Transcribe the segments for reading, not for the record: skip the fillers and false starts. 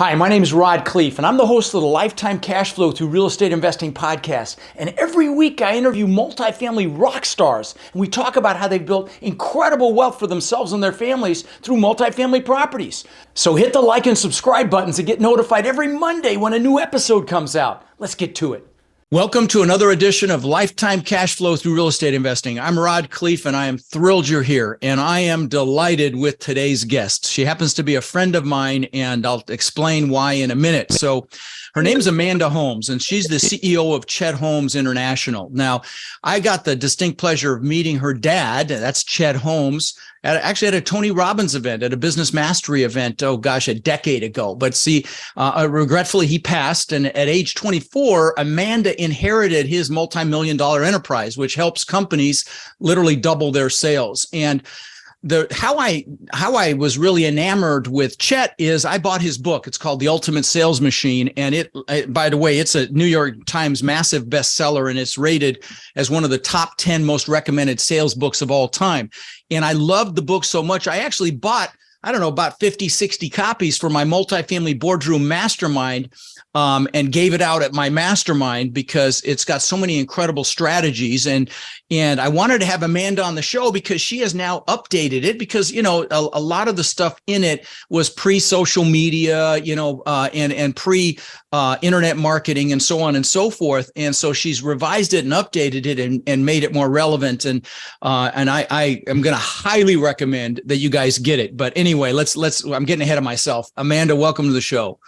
Hi, my name is Khleif, and I'm the host of the Lifetime Cash Flow Through Real Estate Investing podcast. And every week I interview multifamily rock stars, and we talk about how they've built incredible wealth for themselves and their families through multifamily properties. So hit the like and subscribe buttons to get notified every Monday when a new episode comes out. Let's get to it. Welcome to another edition of Lifetime Cash Flow Through Real Estate Investing. I'm Khleif, and I am thrilled you're here. And I am delighted with today's guest. She happens to be a friend of mine, and I'll explain why in a minute. So her name is Amanda Holmes, and she's the CEO of Chet Holmes International. Now, I got the distinct pleasure of meeting her dad. That's Chet Holmes. Actually at a Tony Robbins event, at a business mastery event, a decade ago. But see, regretfully, he passed. And at age 24, Amanda inherited his multi-million-dollar enterprise, which helps companies literally double their sales. And how I was really enamored with Chet is I bought his book. It's called The Ultimate Sales Machine. And by the way, it's a New York Times massive bestseller, and it's rated as one of the top 10 most recommended sales books of all time. And I loved the book so much, I actually bought, about 50, 60 copies for my multifamily boardroom mastermind, and gave it out at my mastermind because it's got so many incredible strategies. And I wanted to have Amanda on the show because she has now updated it because, a lot of the stuff in it was pre-social media, and pre-internet marketing and so on and so forth. And so she's revised it and updated it and made it more relevant. And I am going to highly recommend that you guys get it. But anyway, I'm getting ahead of myself. Amanda, welcome to the show.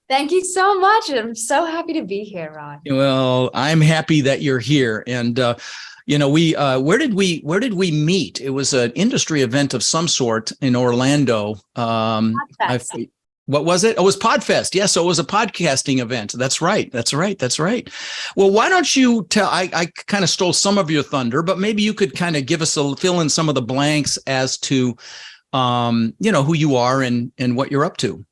Thank you so much. I'm so happy to be here, Rod. Well, I'm happy that you're here. And, where did we meet? It was an industry event of some sort in Orlando. What was it? Oh, it was Podfest. Yeah. So it was a podcasting event. That's right. Well, why don't you tell, I kind of stole some of your thunder, but maybe you could kind of give us fill in some of the blanks as to, who you are and what you're up to.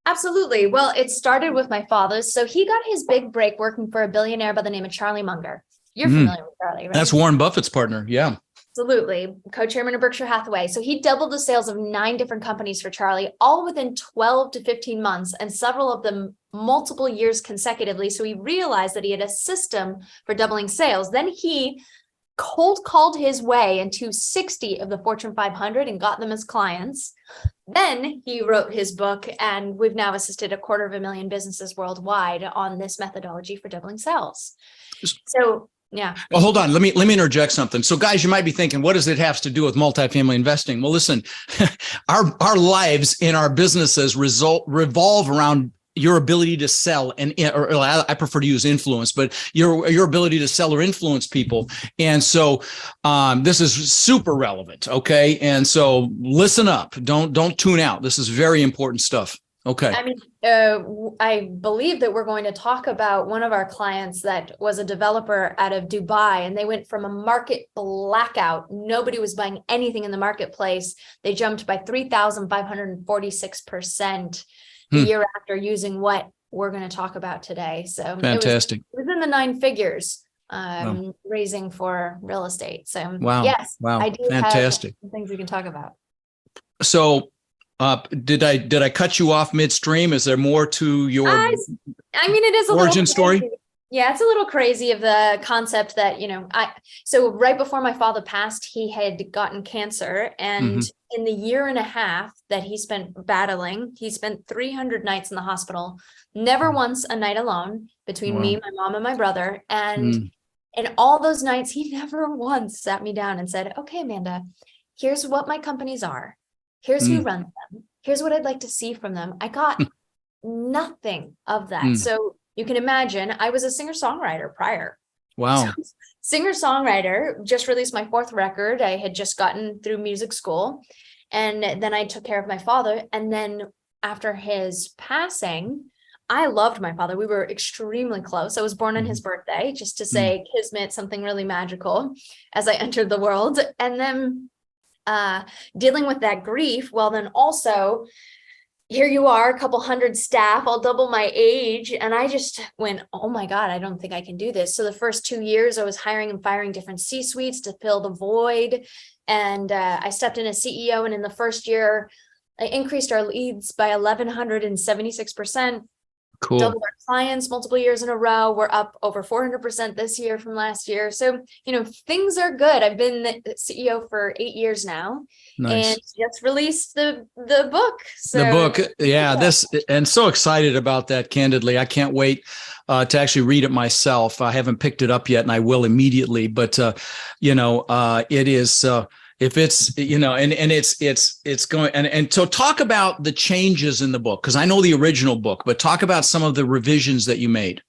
Absolutely. Well, it started with my father. So he got his big break working for a billionaire by the name of Charlie Munger. You're familiar with Charlie, right? That's Warren Buffett's partner. Yeah. Absolutely. Co-chairman of Berkshire Hathaway. So he doubled the sales of 9 different companies for Charlie, all within 12 to 15 months, and several of them multiple years consecutively. So he realized that he had a system for doubling sales. Then he cold called his way into 60 of the Fortune 500 and got them as clients. Then he wrote his book, and we've now assisted 250,000 businesses worldwide on this methodology for doubling sales. So, yeah. Well, hold on. Let me interject something. So guys, you might be thinking, what does it have to do with multifamily investing? Well, listen, our lives in our businesses revolve around your ability to sell, or I prefer to use influence, but your ability to sell or influence people. And so this is super relevant. Okay. And so listen up, don't tune out. This is very important stuff. Okay. I mean, I believe that we're going to talk about one of our clients that was a developer out of Dubai, and they went from a market blackout. Nobody was buying anything in the marketplace. They jumped by 3,546%. The year after, using what we're going to talk about today. So fantastic. It was in the 9 figures, raising for real estate. So yes, I do fantastic. have some things we can talk about. So did I cut you off midstream? Is there more to your it is a origin story? Yeah, it's a little crazy of the concept that, so right before my father passed, he had gotten cancer. And in the year and a half that he spent battling, he spent 300 nights in the hospital, never once a night alone between me, my mom, and my brother. And in all those nights, he never once sat me down and said, okay, Amanda, here's what my companies are. Here's who runs them. Here's what I'd like to see from them. I got nothing of that. So you can imagine, I was a singer-songwriter prior. Wow. So, singer-songwriter, just released my 4th record. I had just gotten through music school. And then I took care of my father. And then after his passing, I loved my father. We were extremely close. I was born on his birthday, just to say kismet, something really magical as I entered the world. And then dealing with that grief, well, then also, here you are, a couple hundred staff, I'll double my age. And I just went, oh my God, I don't think I can do this. So the first 2 years I was hiring and firing different C-suites to fill the void. And I stepped in as CEO. And in the first year, I increased our leads by 1,176%. Cool. Doubled our clients multiple years in a row. We're up over 400% this year from last year. So, things are good. I've been the CEO for 8 years now. Nice. And just released the book. So, the book. Yeah, and so excited about that, candidly. I can't wait to actually read it myself. I haven't picked it up yet, and I will immediately. But, it is... if it's, and it's going, and so talk about the changes in the book, because I know the original book, but talk about some of the revisions that you made.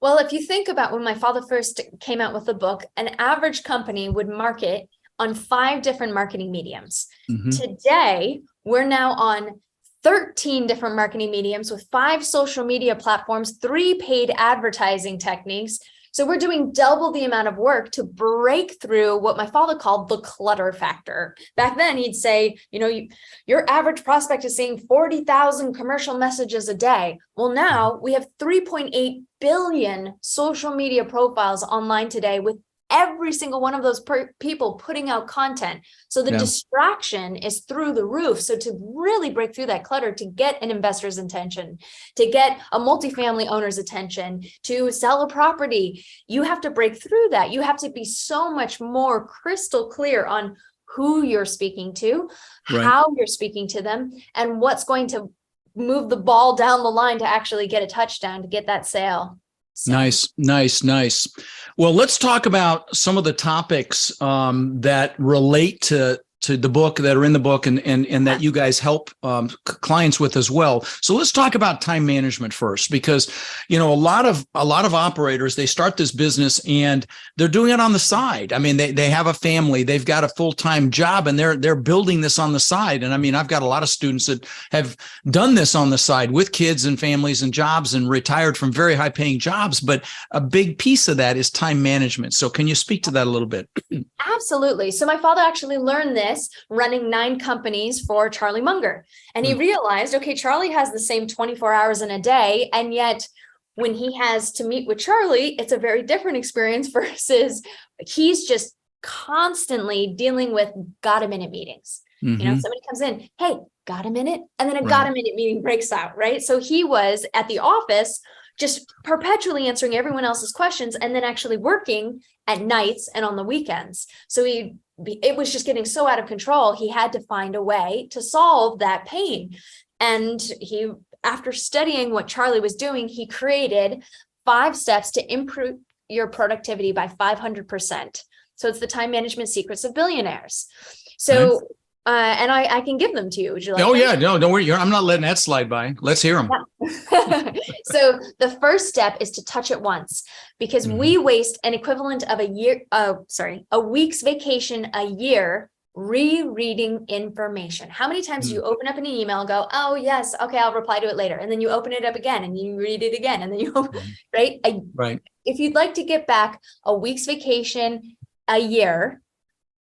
Well, if you think about when my father first came out with the book, an average company would market on 5 different marketing mediums. Mm-hmm. Today, we're now on 13 different marketing mediums with 5 social media platforms, 3 paid advertising techniques. So we're doing double the amount of work to break through what my father called the clutter factor. Back then, he'd say, your average prospect is seeing 40,000 commercial messages a day. Well, now we have 3.8 billion social media profiles online today, with every single one of those people putting out content. So the distraction is through the roof. So to really break through that clutter, to get an investor's attention, to get a multifamily owner's attention, to sell a property, you have to break through that. You have to be so much more crystal clear on who you're speaking to, how you're speaking to them, and what's going to move the ball down the line to actually get a touchdown, to get that sale. So. Nice. Well, let's talk about some of the topics that relate to the book, that are in the book, and that you guys help clients with as well. So let's talk about time management first, because a lot of operators, they start this business and they're doing it on the side. I mean, they have a family, they've got a full-time job, and they're building this on the side. And I mean, I've got a lot of students that have done this on the side with kids and families and jobs, and retired from very high-paying jobs. But a big piece of that is time management. So can you speak to that a little bit? Absolutely. So my father actually learned this running 9 companies for Charlie Munger. And he realized, okay, Charlie has the same 24 hours in a day. And yet when he has to meet with Charlie, it's a very different experience versus he's just constantly dealing with got a minute meetings. Somebody comes in, hey, got a minute? And then a got a minute meeting breaks out, right? So he was at the office just perpetually answering everyone else's questions, and then actually working at nights and on the weekends. So it was just getting so out of control. He had to find a way to solve that pain. And after studying what Charlie was doing, he created 5 steps to improve your productivity by 500%. So it's the time management secrets of billionaires. So, and I can give them to you. Would you like? Oh, yeah. No, don't worry. I'm not letting that slide by. Let's hear them. So the first step is to touch it once, because we waste an equivalent of a week's vacation a year rereading information. How many times do you open up an email and go, oh, yes, okay, I'll reply to it later. And then you open it up again and you read it again. And then you, right? If you'd like to get back a week's vacation a year,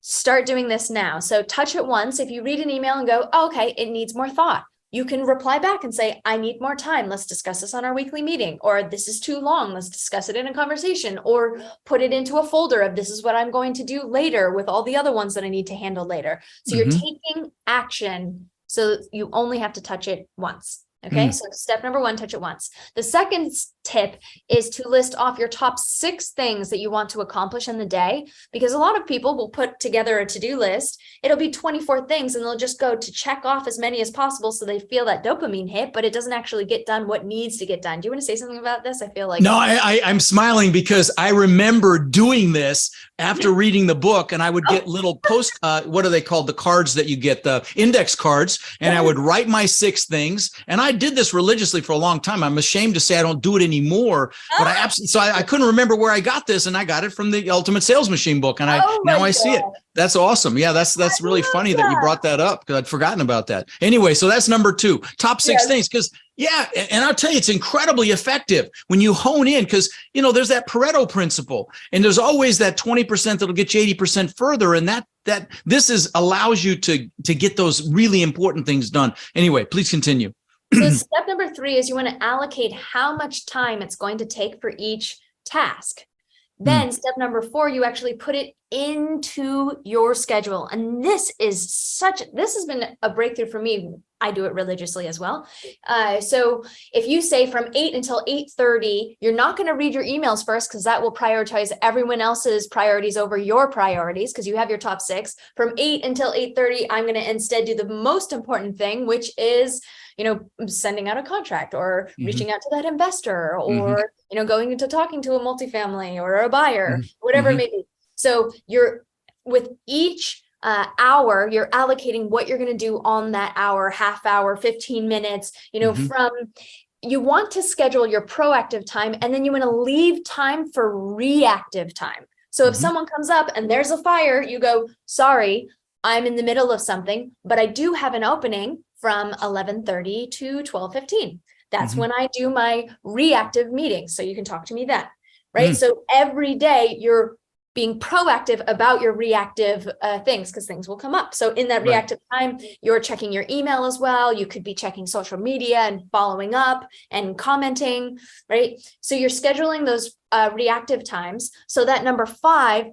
start doing this now. So touch it once. If you read an email and go, oh, okay, it needs more thought, you can reply back and say, I need more time. Let's discuss this on our weekly meeting. Or this is too long. Let's discuss it in a conversation, or put it into a folder of this is what I'm going to do later with all the other ones that I need to handle later. So you're taking action. So you only have to touch it once. Okay. So step number 1, touch it once. The second tip is to list off your top 6 things that you want to accomplish in the day, because a lot of people will put together a to-do list. It'll be 24 things and they'll just go to check off as many as possible. So they feel that dopamine hit, but it doesn't actually get done what needs to get done. Do you want to say something about this? I feel like. No, I'm smiling because I remember doing this after reading the book, and I would get little what are they called? The cards that you get, the index cards. And I would write my 6 things. And I did this religiously for a long time. I'm ashamed to say I don't do it anymore, but I couldn't remember where I got this, and I got it from the Ultimate Sales Machine book, and I see it. That's awesome. Yeah, that's really funny that you brought that up, because I'd forgotten about that. Anyway, so that's number 2, top 6 things, because and I'll tell you, it's incredibly effective when you hone in, because there's that Pareto principle, and there's always that 20% that'll get you 80% further, and that this allows you to get those really important things done. Anyway, please continue. So step number 3 is you want to allocate how much time it's going to take for each task. Then step number 4, you actually put it into your schedule. And this has been a breakthrough for me. I do it religiously as well. So if you say from 8 until 8:30, you're not going to read your emails first, because that will prioritize everyone else's priorities over your priorities, because you have your top 6. From 8 until 8:30, I'm going to instead do the most important thing, which is, sending out a contract, or reaching out to that investor, or, going into talking to a multifamily or a buyer, whatever it may be. So you're, with each hour, you're allocating what you're going to do on that hour, half hour, 15 minutes, you want to schedule your proactive time, and then you want to leave time for reactive time. So if someone comes up and there's a fire, you go, sorry, I'm in the middle of something, but I do have an opening from 11:30 to 12:15. That's when I do my reactive meetings. So you can talk to me then, right? So every day you're being proactive about your reactive things, because things will come up. So in that reactive time, you're checking your email as well. You could be checking social media and following up and commenting, right? So you're scheduling those reactive times. So that number 5,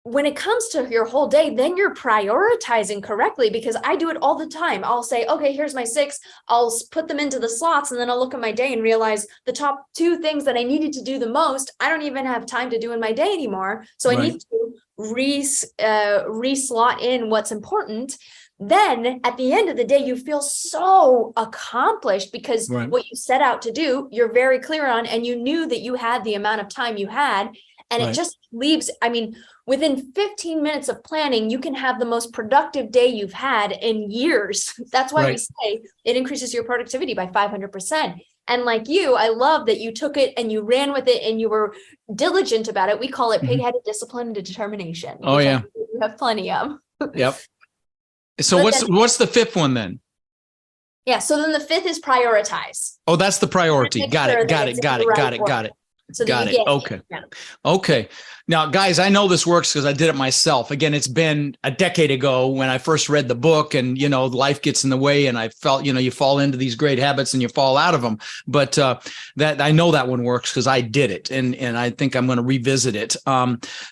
when it comes to your whole day, then you're prioritizing correctly, because I do it all the time. I'll say, okay, here's my 6. I'll put them into the slots, and then I'll look at my day and realize the top 2 things that I needed to do the most, I don't even have time to do in my day anymore. So I need to re-slot in what's important. Then at the end of the day, you feel so accomplished, because what you set out to do, you're very clear on, and you knew that you had the amount of time you had. And it just leaves, within 15 minutes of planning, you can have the most productive day you've had in years. That's why we say it increases your productivity by 500%. And like you, I love that you took it and you ran with it and you were diligent about it. We call it pig-headed discipline and determination. Oh, yeah. You have plenty of. Yep. So what's the 5th one then? Yeah. So then the 5th is prioritize. Oh, that's the priority. Got it. So got it. Okay. Okay. Now, guys, I know this works because I did it myself. Again, it's been a decade ago when I first read the book, and, life gets in the way, and I felt, you fall into these great habits and you fall out of them. But that I know that one works because I did it, and I think I'm going to revisit it.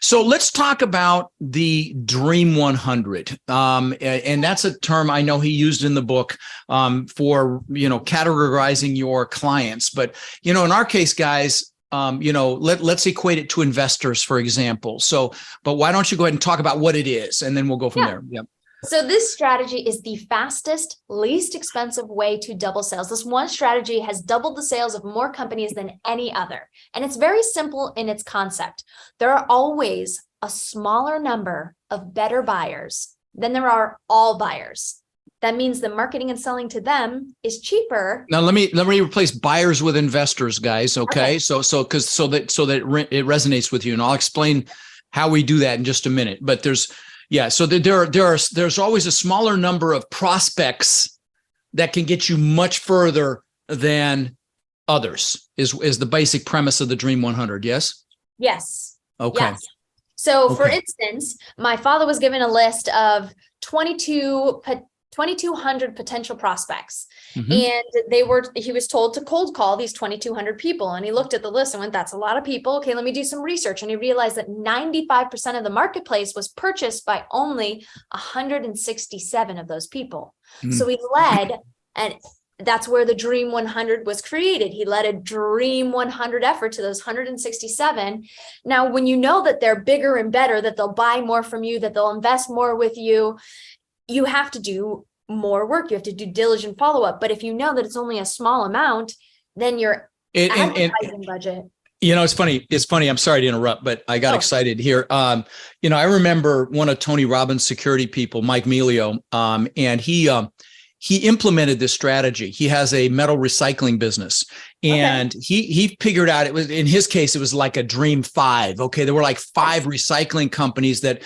So let's talk about the Dream 100. And that's a term I know he used in the book for, categorizing your clients. But, in our case, guys, let's equate it to investors, for example. So, but why don't you go ahead and talk about what it is, and then we'll go from there. Yep. So this strategy is the fastest, least expensive way to double sales. This one strategy has doubled the sales of more companies than any other. And it's very simple in its concept. There are always a smaller number of better buyers than there are all buyers. That means the marketing and selling to them is cheaper. Now let me replace buyers with investors, guys. Okay. So that it resonates with you, and I'll explain how we do that in just a minute. But there's always a smaller number of prospects that can get you much further than others. Is the basic premise of the Dream 100? Yes. Yes. Okay. Yes. So for instance, my father was given a list of 2,200 potential prospects. And he was told to cold call these 2,200 people. And he looked at the list and went, that's a lot of people. Okay, let me do some research. And he realized that 95% of the marketplace was purchased by only 167 of those people. So he led, and that's where the Dream 100 was created. He led a Dream 100 effort to those 167. Now, when you know that they're bigger and better, that they'll buy more from you, that they'll invest more with you, you have to do more work. You have to do diligent follow-up. But if you know that it's only a small amount, then your advertising budget. It's funny. I'm sorry to interrupt, but I got excited here. I remember one of Tony Robbins' security people, Mike Melio, and he implemented this strategy. He has a metal recycling business, and he figured out, it was, in his case, it was like a Dream 5. Okay. There were like 5 recycling companies that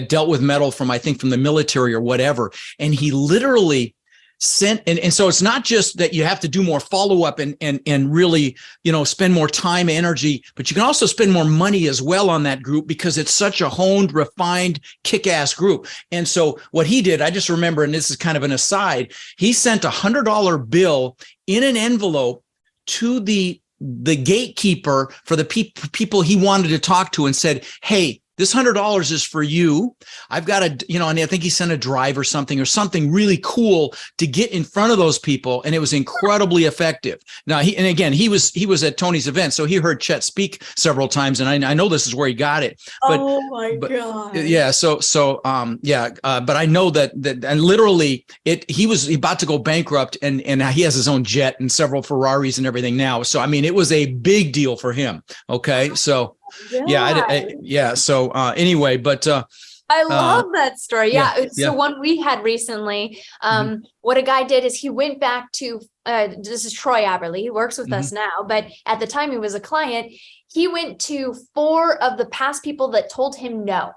dealt with metal from the military or whatever. And he literally sent, and so it's not just that you have to do more follow-up and really, spend more time, energy, but you can also spend more money as well on that group, because it's such a honed, refined, kick-ass group. And so what he did, I just remember, and this is kind of an aside, he sent $100 bill in an envelope to the gatekeeper for the people he wanted to talk to, and said, hey, this $100 is for you. I've got a, you know, and I think he sent a drive or something really cool to get in front of those people. And it was incredibly effective. Now, he was at Tony's event, so he heard Chet speak several times, and I know this is where he got it. But, oh my God. Yeah. But I know that and literally he was about to go bankrupt, and he has his own jet and several Ferraris and everything now. So, I mean, it was a big deal for him. Okay. So, anyway, but, I love that story. Yeah. So one we had recently, what a guy did is he went back to, this is Troy Aberley, he works with us now, but at the time he was a client. He went to 4 of the past people that told him no.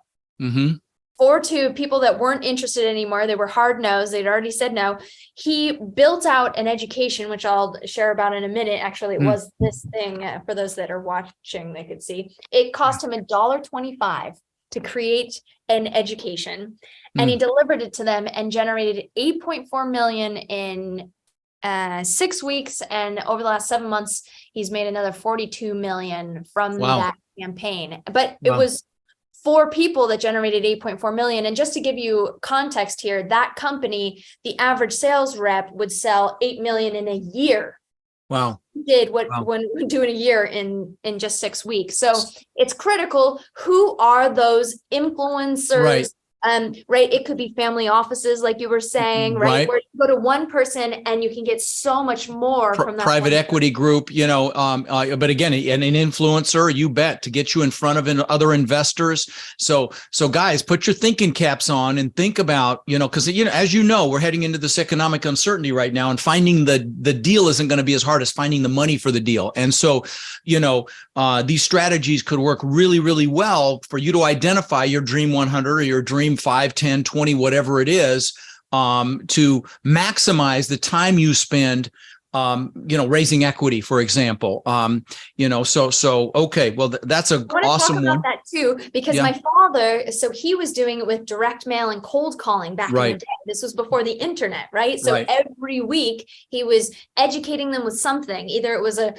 4 to people that weren't interested anymore. They were hard no's. They'd already said no. He built out an education, which I'll share about in a minute. Actually, it was this thing for those that are watching, they could see. It cost him $1.25 to create an education, and he delivered it to them and generated $8.4 million in 6 weeks. And over the last 7 months, he's made another $42 million from that campaign. But it was 4 people that generated 8.4 million. And just to give you context here, that company, the average sales rep would sell 8 million in a year. Wow. Did what one would do in a year in just 6 weeks. So it's critical. Who are those influencers? Right. Right. It could be family offices, like you were saying, right? Where you go to one person and you can get so much more from that private equity group, you know, but again, an influencer, you bet, to get you in front of other investors. So guys, put your thinking caps on and think about, you know, because, you know, as you know, we're heading into this economic uncertainty right now, and finding the deal isn't going to be as hard as finding the money for the deal. And so, you know, these strategies could work really, really well for you to identify your dream 100 or your dream 5, 10, 20, whatever it is, to maximize the time you spend, you know, raising equity, for example. You know, okay, well, that's a awesome one. I want to talk about that too, because my father, so he was doing it with direct mail and cold calling back in the day. This was before the internet, right? So every week he was educating them with something. Either it was a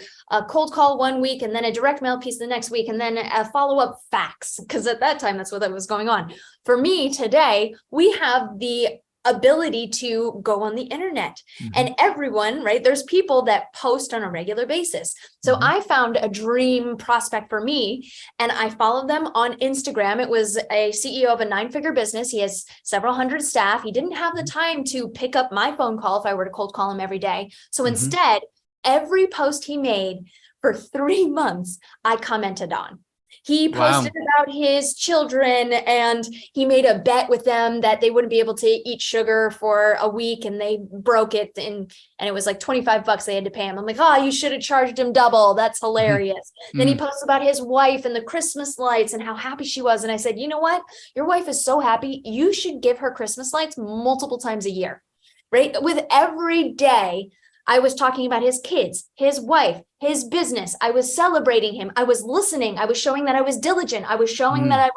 cold call one week, and then a direct mail piece the next week, and then a follow-up fax, because at that time, that's what was going on. For me today, we have the ability to go on the internet, and everyone, right? There's people that post on a regular basis. So I found a dream prospect for me, and I followed them on Instagram. It was a CEO of a 9-figure business. He has several hundred staff. He didn't have the time to pick up my phone call if I were to cold call him every day. So instead, every post he made for 3 months, I commented on. He posted about his children, and he made a bet with them that they wouldn't be able to eat sugar for a week, and they broke it, and it was like $25 they had to pay him. I'm like, oh, you should have charged him double. That's hilarious. Then he posts about his wife and the Christmas lights and how happy she was. And I said, you know what? Your wife is so happy. You should give her Christmas lights multiple times a year, right? With every day, I was talking about his kids, his wife, his business. I was celebrating him. I was listening. I was showing that I was diligent. I was showing that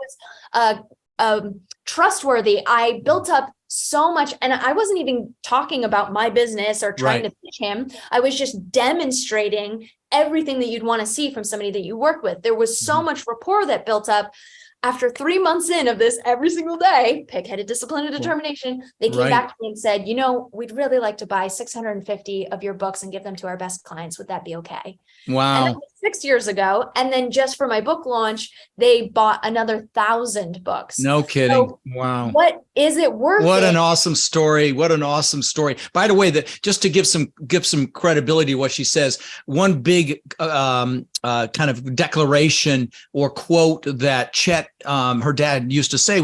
I was trustworthy. I built up so much, and I wasn't even talking about my business or trying to pitch him. I was just demonstrating everything that you'd want to see from somebody that you work with. There was so much rapport that built up. After 3 months in of this every single day, pig-headed discipline and determination, they came back to me and said, you know, we'd really like to buy 650 of your books and give them to our best clients. Would that be okay? Wow. And that was 6 years ago. And then just for my book launch, they bought another 1,000 books. No kidding. So wow. What is it worth? What an awesome story. What an awesome story. By the way, just to give some credibility to what she says, one big kind of declaration or quote that Chet, her dad, used to say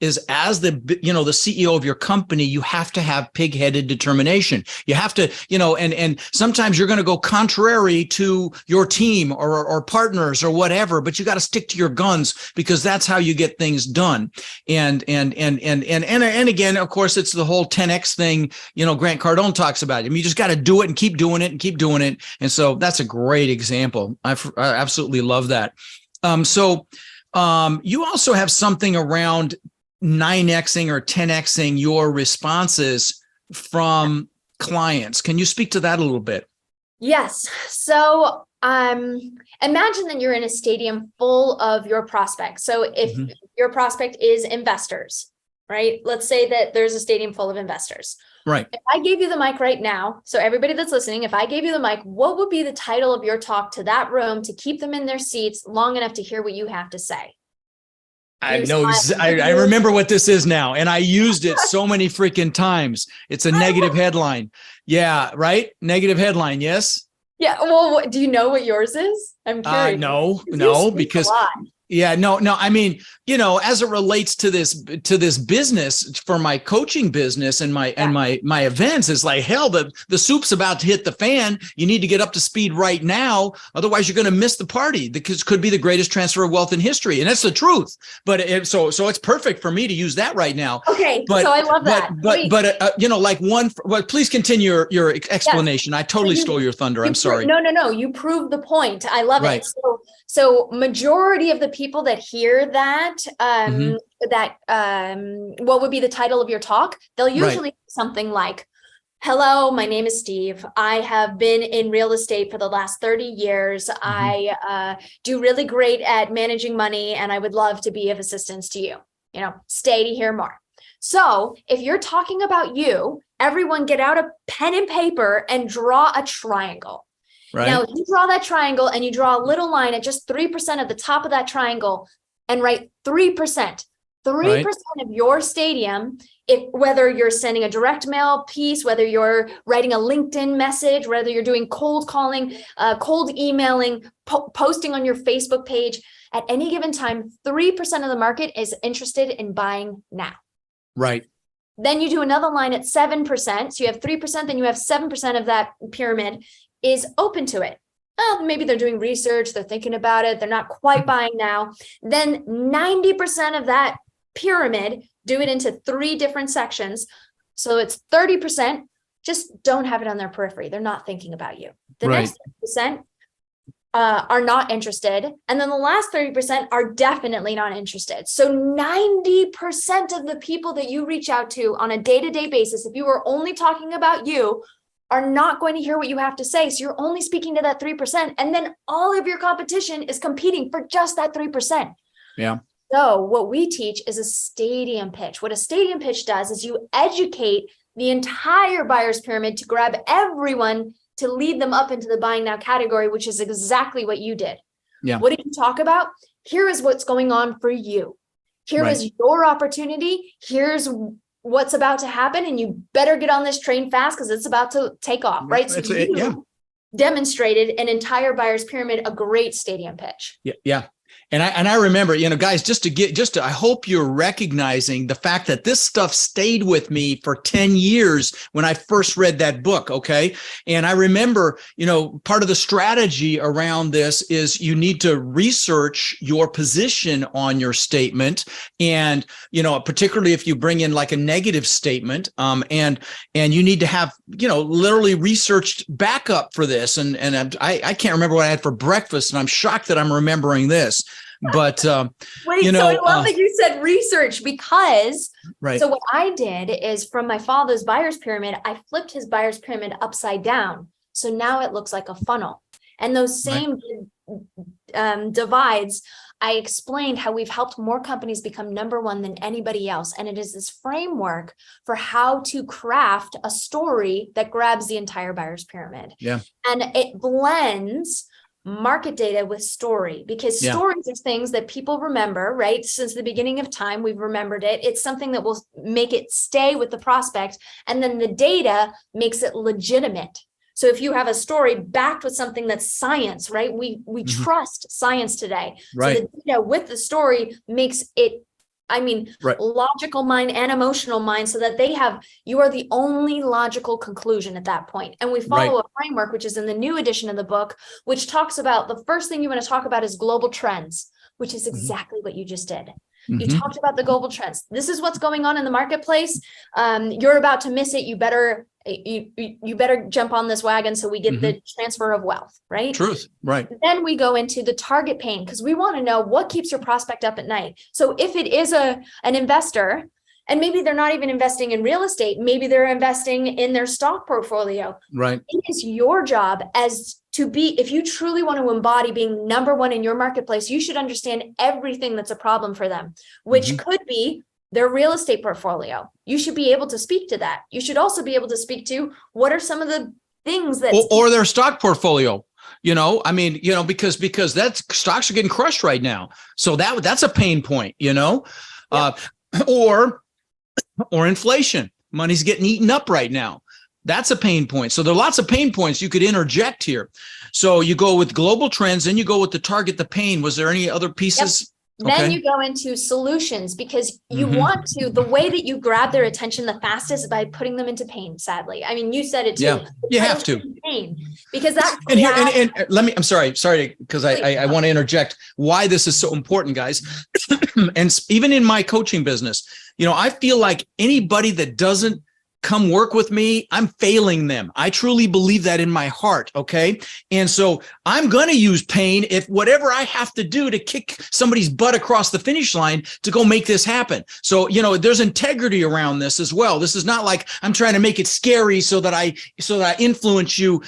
is as the CEO of your company, you have to have pig-headed determination. You have to, and sometimes you're going to go contrary to your team or partners or whatever, but you got to stick to your guns, because that's how you get things done. And again, of course, it's the whole 10X thing, Grant Cardone talks about it. I mean, you just got to do it and keep doing it and keep doing it. And so that's a great example. I absolutely love that. You also have something around 9Xing or 10Xing your responses from clients. Can you speak to that a little bit? Yes. So imagine that you're in a stadium full of your prospects. So if your prospect is investors, right? Let's say that there's a stadium full of investors. Right. If I gave you the mic right now, so everybody that's listening, if I gave you the mic, what would be the title of your talk to that room to keep them in their seats long enough to hear what you have to say? I know. I remember what this is now, and I used it so many freaking times. It's a negative headline. Yeah. Right. Negative headline. Yes. Yeah. Well, do you know what yours is? I'm curious. No, because no. I mean, as it relates to this business, for my coaching business and my events, it's like, hell, the soup's about to hit the fan. You need to get up to speed right now. Otherwise you're going to miss the party. This could be the greatest transfer of wealth in history. And that's the truth. But so it's perfect for me to use that right now. Okay. So I love that. Please continue your explanation. Yes. I totally stole your thunder. I'm sorry. No. You proved the point. I love it. So majority of the people that hear that, what would be the title of your talk? They'll usually say something like, hello, my name is Steve. I have been in real estate for the last 30 years. I do really great at managing money, and I would love to be of assistance to you. Stay to hear more. So if you're talking about you, everyone get out a pen and paper and draw a triangle. Right. Now, if you draw that triangle and you draw a little line at just 3% of the top of that triangle and write 3%, 3% of your stadium, whether you're sending a direct mail piece, whether you're writing a LinkedIn message, whether you're doing cold calling, cold emailing, posting on your Facebook page, at any given time, 3% of the market is interested in buying now. Right. Then you do another line at 7%. So you have 3%, then you have 7% of that pyramid is open to it. Oh, maybe they're doing research, they're thinking about it, they're not quite buying now. Then 90% of that pyramid, do it into 3 different sections. So it's 30%, just don't have it on their periphery. They're not thinking about you. The next 30% are not interested. And then the last 30% are definitely not interested. So 90% of the people that you reach out to on a day-to-day basis, if you were only talking about you, are not going to hear what you have to say. So you're only speaking to that 3%. And then all of your competition is competing for just that 3%. Yeah. So what we teach is a stadium pitch. What a stadium pitch does is you educate the entire buyer's pyramid to grab everyone to lead them up into the buying now category, which is exactly what you did. Yeah. What did you talk about? Here is what's going on for you. Here is your opportunity. Here's what's about to happen, and you better get on this train fast because it's about to take off, right? So you demonstrated an entire buyer's pyramid, a great stadium pitch. Yeah. And I remember, guys, I hope you're recognizing the fact that this stuff stayed with me for 10 years when I first read that book. Okay. And I remember, part of the strategy around this is you need to research your position on your statement. And, particularly if you bring in like a negative statement, and you need to have, literally researched backup for this. And I can't remember what I had for breakfast, and I'm shocked that I'm remembering this. But so I love that you said research, because so what I did is, from my father's buyer's pyramid, I flipped his buyer's pyramid upside down. So now it looks like a funnel. And those same divides, I explained how we've helped more companies become number one than anybody else. And it is this framework for how to craft a story that grabs the entire buyer's pyramid. Yeah. And it blends market data with story, because stories are things that people remember, right? Since the beginning of time, we've remembered it. It's something that will make it stay with the prospect. And then the data makes it legitimate. So if you have a story backed with something that's science, right? We trust science today. Right. So the data with the story makes it, logical mind and emotional mind, so that you are the only logical conclusion at that point. And we follow a framework, which is in the new edition of the book, which talks about the first thing you want to talk about is global trends, which is exactly what you just did. You talked about the global trends. This is what's going on in the marketplace. You're about to miss it. You better jump on this wagon so we get the transfer of wealth, right? Truth, right. Then we go into the target pain, because we want to know what keeps your prospect up at night. So if it is an investor, and maybe they're not even investing in real estate, maybe they're investing in their stock portfolio. Right. It is your job as if you truly want to embody being number one in your marketplace, you should understand everything that's a problem for them, which could be their real estate portfolio. You should be able to speak to that. You should also be able to speak to what are some of the things that or their stock portfolio. I mean, because that's stocks are getting crushed right now. So that's a pain point, or inflation. Money's getting eaten up right now. That's a pain point. So there are lots of pain points you could interject here. So you go with global trends, then you go with the target the pain. Was there any other pieces? Yep. Then you go into solutions, because you want to, the way that you grab their attention the fastest is by putting them into pain, sadly. I mean, you said it too. Yeah, you have to. Pain, because that's and let me, I'm sorry, because I want to interject why this is so important, guys. And even in my coaching business, I feel like anybody that doesn't come work with me, I'm failing them. I truly believe that in my heart. Okay. And so I'm going to use pain if whatever I have to do to kick somebody's butt across the finish line to go make this happen. So, there's integrity around this as well. This is not like I'm trying to make it scary so that I influence you,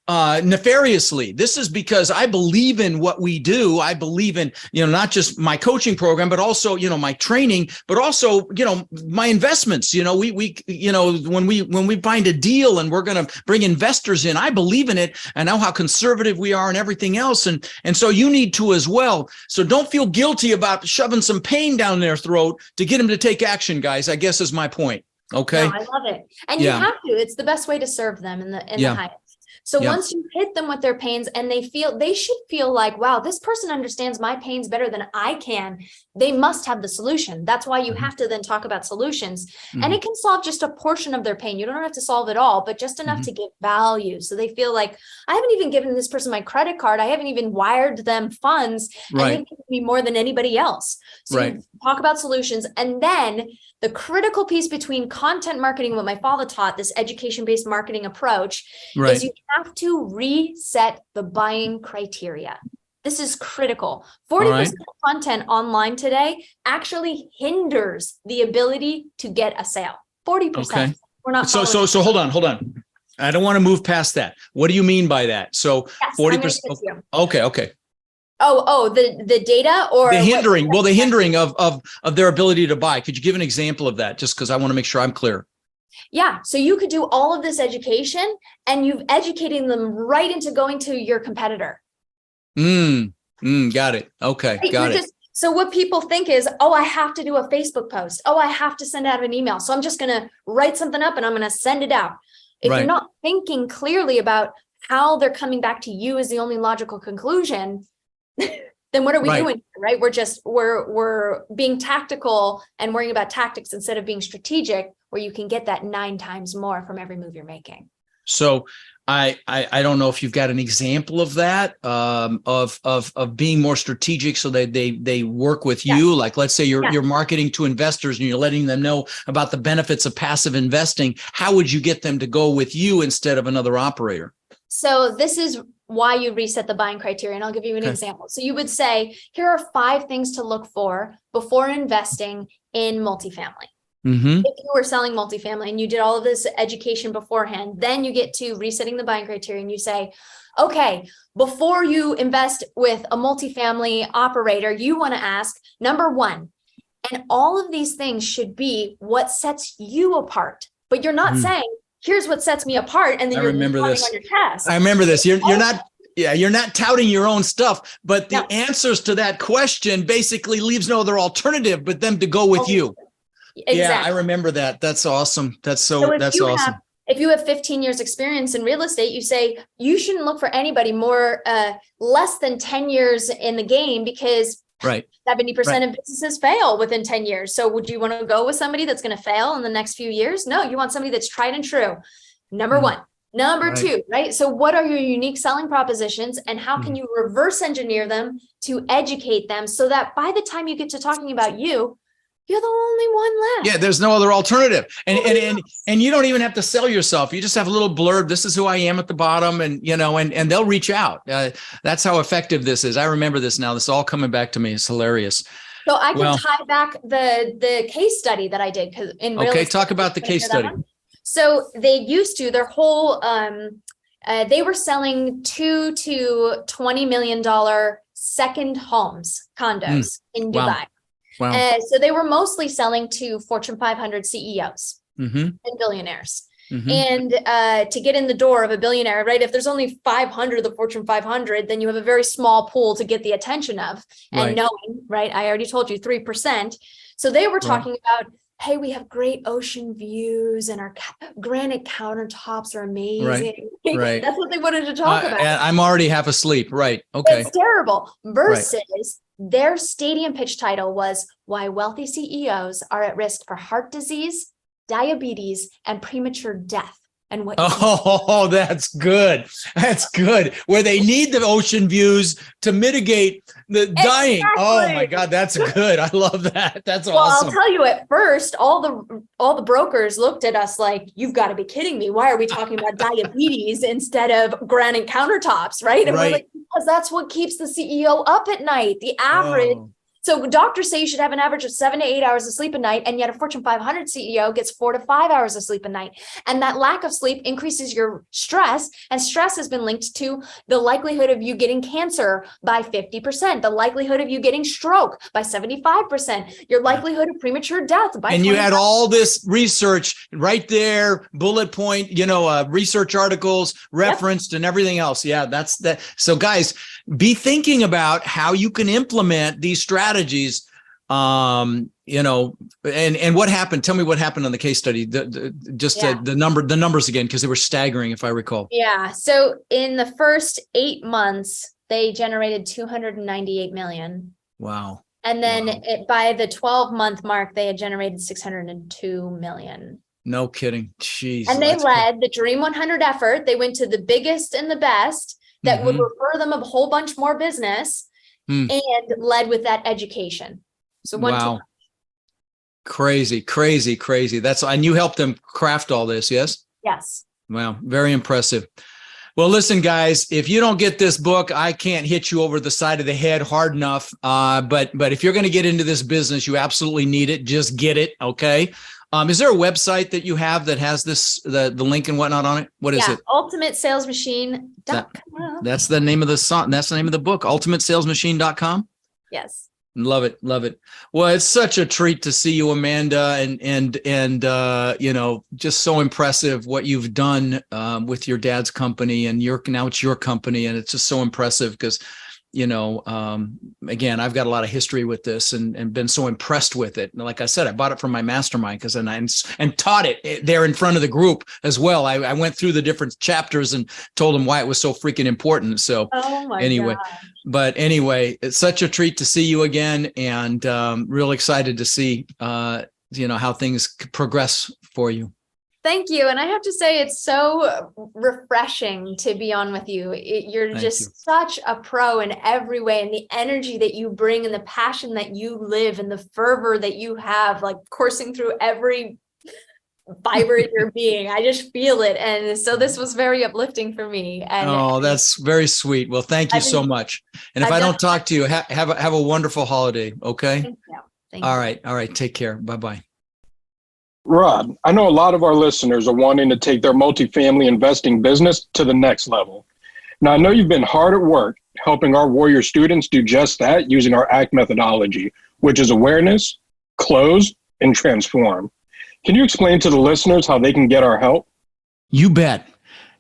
nefariously. This is because I believe in what we do. I believe in, not just my coaching program, but also, my training, but also, my investments. When we find a deal and we're going to bring investors in, I believe in it. I know how conservative we are and everything else. And so you need to as well. So don't feel guilty about shoving some pain down their throat to get them to take action, guys, I guess is my point. Okay. No, I love it. And you have to, it's the best way to serve them in the highest. So once you hit them with their pains and they should feel like, wow, this person understands my pains better than I can. They must have the solution. That's why you have to then talk about solutions. And it can solve just a portion of their pain. You don't have to solve it all, but just enough to give value. So they feel like, I haven't even given this person my credit card. I haven't even wired them funds. And they've given me more than anybody else. So you talk about solutions. And then the critical piece between content marketing, what my father taught, this education-based marketing approach, is you have to reset the buying criteria. This is critical. 40% of content online today actually hinders the ability to get a sale. 40%. Okay. We're not. So hold on. I don't want to move past that. What do you mean by that? So 40%. Okay. Oh, the data or the hindering. Well, the hindering of their ability to buy. Could you give an example of that? Just because I want to make sure I'm clear. Yeah. So you could do all of this education and you've educating them right into going to your competitor. Got it. Okay. Got it. So what people think is, oh, I have to do a Facebook post. Oh, I have to send out an email. So I'm just going to write something up and I'm going to send it out. If you're not thinking clearly about how they're coming back to you as the only logical conclusion, then what are we doing? Right. We're being tactical and worrying about tactics instead of being strategic, where you can get that 9 times more from every move you're making. So I don't know if you've got an example of that, of being more strategic so that they work with you. Like, let's say you're marketing to investors and you're letting them know about the benefits of passive investing. How would you get them to go with you instead of another operator? So this is why you reset the buying criteria. And I'll give you an example. So you would say, here are 5 things to look for before investing in multifamily. If you were selling multifamily and you did all of this education beforehand, then you get to resetting the buying criteria and you say, okay, before you invest with a multifamily operator, you want to ask, number 1, and all of these things should be what sets you apart. But you're not saying, here's what sets me apart. And then you're remember this on your chest. I remember this. You're not touting your own stuff, but the answers to that question basically leaves no other alternative but them to go with you. Exactly. Yeah, I remember that. That's awesome. That's awesome. If you have 15 years experience in real estate, you say you shouldn't look for anybody more less than 10 years in the game, because 70% of businesses fail within 10 years. So would you want to go with somebody that's going to fail in the next few years? No, you want somebody that's tried and true. Number 1. Number 2, right? So what are your unique selling propositions and how can you reverse engineer them to educate them so that by the time you get to talking about you, you're the only one left. Yeah, there's no other alternative. And you don't even have to sell yourself. You just have a little blurb. This is who I am at the bottom, and they'll reach out. That's how effective this is. I remember this now. This is all coming back to me. It's hilarious. So I can tie back the case study that I did, because in real estate, talk about the case study. So they used to, their whole They were selling $2 to $20 million second homes, condos in Dubai. Wow. So they were mostly selling to Fortune 500 CEOs and billionaires. And to get in the door of a billionaire, right? If there's only 500 of the Fortune 500, then you have a very small pool to get the attention of. And knowing, right? I already told you 3%. So they were talking about, hey, we have great ocean views and our granite countertops are amazing. Right. That's what they wanted to talk about. And I'm already half asleep. Right. Okay. It's terrible. Versus their stadium pitch title was why wealthy CEOs are at risk for heart disease, diabetes, and premature death. And what? Oh, that's good. That's good. Where they need the ocean views to mitigate the dying. Oh my God, that's good. I love that. That's awesome. Well, I'll tell you, at first, all the brokers looked at us like, you've got to be kidding me. Why are we talking about diabetes instead of granite countertops, right? And we're like, because that's what keeps the CEO up at night. The average. So doctors say you should have an average of 7 to 8 hours of sleep a night, and yet a Fortune 500 CEO gets 4 to 5 hours of sleep a night. And that lack of sleep increases your stress, and stress has been linked to the likelihood of you getting cancer by 50%, the likelihood of you getting stroke by 75%, your likelihood of premature death by 25%. And you had all this research right there, bullet point, research articles referenced and everything else. Yeah, that's that. So guys, be thinking about how you can implement these strategies, and what happened. Tell me what happened on the case study. The numbers again, because they were staggering, if I recall. Yeah. So in the first 8 months, they generated 298 million. Wow. And then by the 12-month mark, they had generated 602 million. No kidding. Jeez. And they led the Dream 100 effort. They went to the biggest and the best that would refer them a whole bunch more business and led with that education. So wow. Crazy. And you helped them craft all this, yes? Yes. Wow. Very impressive. Well, listen, guys, if you don't get this book, I can't hit you over the side of the head hard enough. But if you're going to get into this business, you absolutely need it. Just get it. Okay. Is there a website that you have that has the link and whatnot on it? What is it? ultimatesalesmachine.com. That's the name of the song. That's the name of the book, ultimatesalesmachine.com. Yes. Love it. Well, it's such a treat to see you, Amanda, and just so impressive what you've done with your dad's company, and now it's your company, and it's just so impressive because again, I've got a lot of history with this and been so impressed with it. And like I said, I bought it from my mastermind and taught it there in front of the group as well. I went through the different chapters and told them why it was so freaking important. So anyway, it's such a treat to see you again, and real excited to see, how things progress for you. Thank you. And I have to say, it's so refreshing to be on with you. You're such a pro in every way, and the energy that you bring and the passion that you live and the fervor that you have, like coursing through every fiber of your being. I just feel it. And so this was very uplifting for me. And that's very sweet. Well, thank you so much. And if I don't talk to you, have a wonderful holiday. Okay. Thank you. All right. Take care. Bye-bye. Rod, I know a lot of our listeners are wanting to take their multifamily investing business to the next level. Now, I know you've been hard at work helping our Warrior students do just that using our ACT methodology, which is awareness, close, and transform. Can you explain to the listeners how they can get our help? You bet.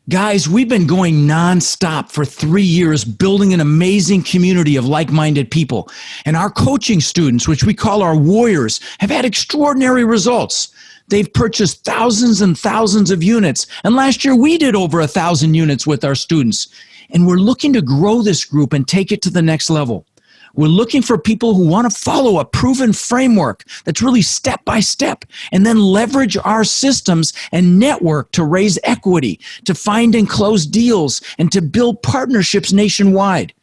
Guys, we've been going nonstop for 3 years, building an amazing community of like-minded people. And our coaching students, which we call our Warriors, have had extraordinary results. They've purchased thousands and thousands of units. And last year, we did over 1,000 units with our students. And we're looking to grow this group and take it to the next level. We're looking for people who want to follow a proven framework that's really step by step, and then leverage our systems and network to raise equity, to find and close deals, and to build partnerships nationwide.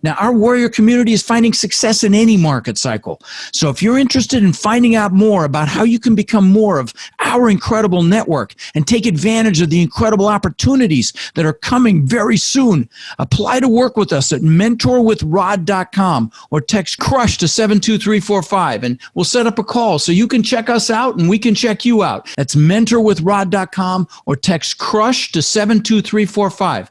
Now, our Warrior community is finding success in any market cycle. So if you're interested in finding out more about how you can become more of our incredible network and take advantage of the incredible opportunities that are coming very soon, apply to work with us at mentorwithrod.com or text CRUSH to 72345, and we'll set up a call so you can check us out and we can check you out. That's mentorwithrod.com or text CRUSH to 72345.